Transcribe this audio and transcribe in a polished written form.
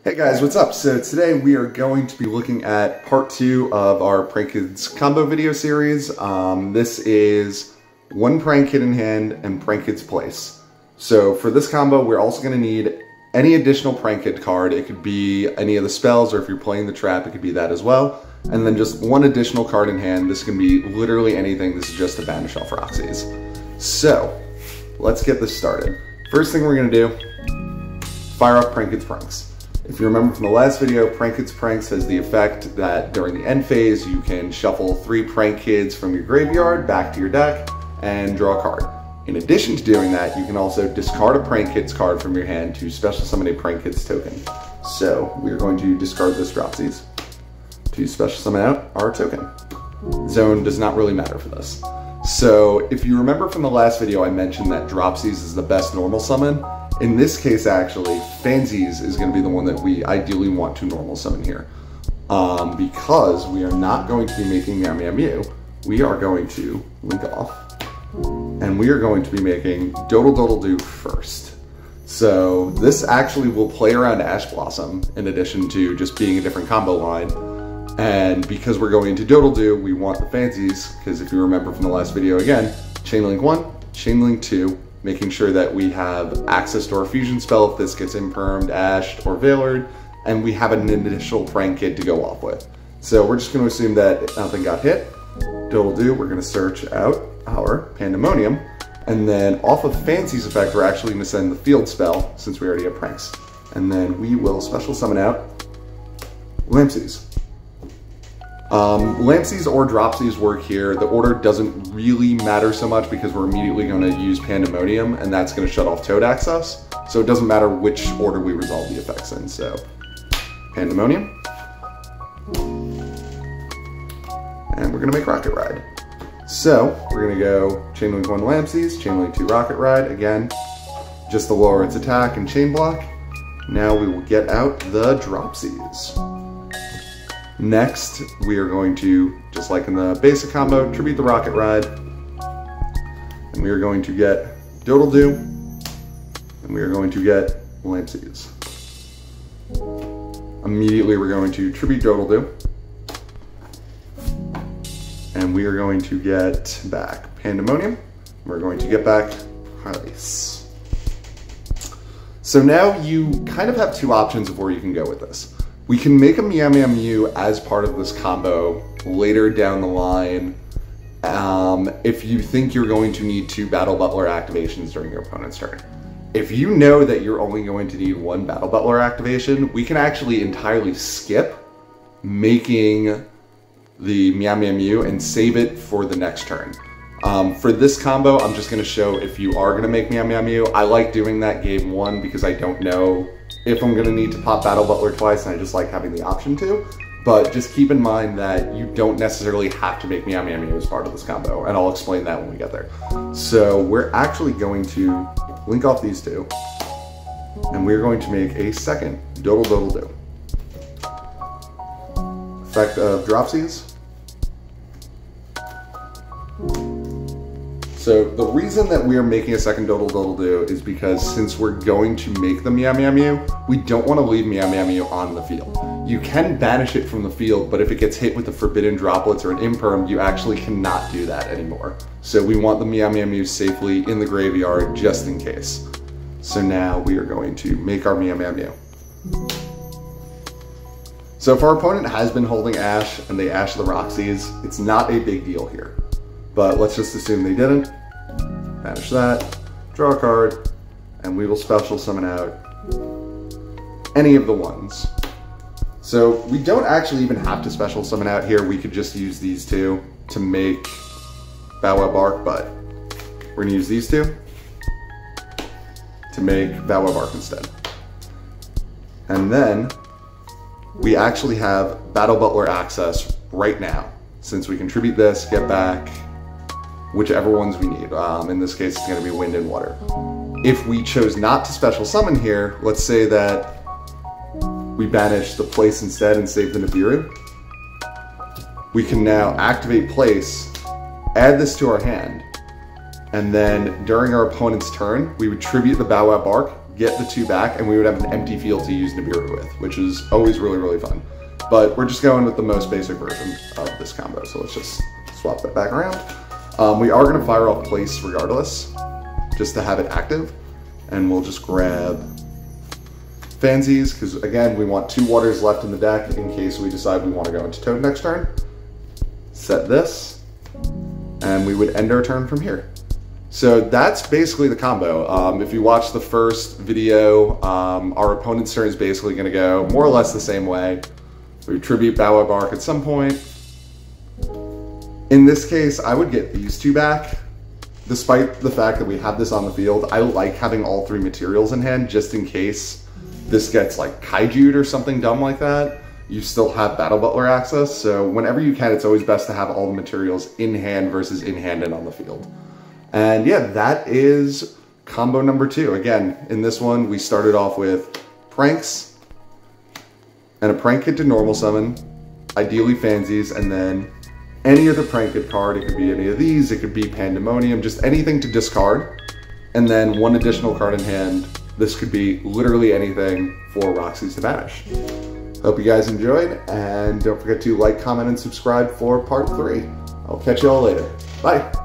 Hey guys, what's up? So today we are going to be looking at part 2 of our Prank Kids combo video series. This is one Prank Kid in hand and Prank Kid's place. So for this combo, we're also going to need any additional Prank Kid card. It could be any of the spells, or if you're playing the trap, it could be that as well. And then just one additional card in hand. This can be literally anything. This is just to banish off Roxy's. So let's get this started. First thing we're going to do, fire up Prank Kid's Pranks. If you remember from the last video, Prank Kids Pranks has the effect that during the end phase, you can shuffle 3 Prank Kids from your graveyard back to your deck and draw a card. In addition to doing that, you can also discard a Prank Kids card from your hand to special summon a Prank Kids token. So we're going to discard this Dropsies to special summon out our token. Zone does not really matter for this. So if you remember from the last video, I mentioned that Dropsies is the best normal summon. In this case, actually, Fansies is going to be the one that we ideally want to normal summon here. Because we are not going to be making Meow Meow Mew, we are going to link off, and we are going to be making Dodle Dodle Do first. So this actually will play around Ash Blossom in addition to just being a different combo line. And because we're going to Dodle Do, we want the Fansies, because if you remember from the last video again, Chain Link 1, Chain Link 2, making sure that we have access to our fusion spell if this gets impermed, ashed, or veilered, and we have an initial Prank Kid to go off with. So we're just going to assume that nothing got hit. Dodle Do, we're going to search out our Pandemonium, and then off of Fancy's effect, we're actually going to send the field spell since we already have Pranks. And then we will special summon out Lampsies. Lampsies or Dropsies work here. The order doesn't really matter so much because we're immediately going to use Pandemonium, and that's going to shut off Toad access. So it doesn't matter which order we resolve the effects in. So Pandemonium. And we're going to make Rocket Ride. So we're going to go Chain Link 1 Lampsies, Chain Link 2 Rocket Ride. Again, just to lower its attack and chain block. Now we will get out the Dropsies. Next, we are going to, just like in the basic combo, tribute the Rocket Ride. And we are going to get Dodle Do. And we are going to get Lampsies. Immediately, we're going to tribute Dodle Do. And we are going to get back Pandemonium. We're going to get back Ice. So now you kind of have 2 options of where you can go with this. We can make a Meow Meow Mew as part of this combo later down the line if you think you're going to need 2 Battle Butler activations during your opponent's turn. If you know that you're only going to need 1 Battle Butler activation, we can actually entirely skip making the Meow Meow Mew and save it for the next turn. For this combo, I'm just going to show if you are going to make Meow Meow Mew. I like doing that game 1 because I don't know if I'm going to need to pop Battle Butler twice, and I just like having the option to. But just keep in mind that you don't necessarily have to make Meow Meow Mew as part of this combo, and I'll explain that when we get there. So we're actually going to link off these 2, and we're going to make a second Dodle Dodle Do. Effect of Dropsies. So the reason that we are making a second Dodle Dodle Do is because since we're going to make the Meow Meow Mew, we don't want to leave Meow Meow Mew on the field. You can banish it from the field, but if it gets hit with the Forbidden Droplets or an Imperm, you actually cannot do that anymore. So we want the Meow Meow Mew safely in the graveyard just in case. So now we are going to make our Meow Meow Mew. So if our opponent has been holding Ash and they Ash the Roxy's, it's not a big deal here. But let's just assume they didn't. Banish that, draw a card, and we will special summon out any of the ones. So we don't actually even have to special summon out here. We could just use these 2 to make Bow Wow Bark, but we're gonna use these 2 to make Bow Wow Bark instead. And then we actually have Battle Butler access right now, since we contribute this, get back whichever ones we need. In this case, it's going to be Wind and Water. If we chose not to special summon here, let's say that we banish the Place instead and save the Nibiru. We can now activate Place, add this to our hand, and then during our opponent's turn, we would tribute the Bow Wow Bark, get the 2 back, and we would have an empty field to use Nibiru with, which is always really, really fun. But we're just going with the most basic version of this combo, so let's just swap that back around. We are going to fire off place regardless, just to have it active, and we'll just grab Fansies, because again, we want 2 waters left in the deck in case we decide we want to go into Toad next turn. Set this, and we would end our turn from here. So that's basically the combo. If you watch the first video, our opponent's turn is basically going to go more or less the same way. We tribute Bower Bark at some point. In this case, I would get these 2 back. Despite the fact that we have this on the field, I like having all 3 materials in hand just in case this gets like kaiju'd or something dumb like that. You still have Battle Butler access, so whenever you can, it's always best to have all the materials in hand versus in hand and on the field. And yeah, that is combo number 2. Again, in this one, we started off with Pranks and a Prank Kit to normal summon, ideally Fansies, and then any other Prank Kit card. It could be any of these, it could be Pandemonium, just anything to discard, and then 1 additional card in hand. This could be literally anything for Roxy's to Vanish. Hope you guys enjoyed, and don't forget to like, comment, and subscribe for part 3. I'll catch you all later. Bye!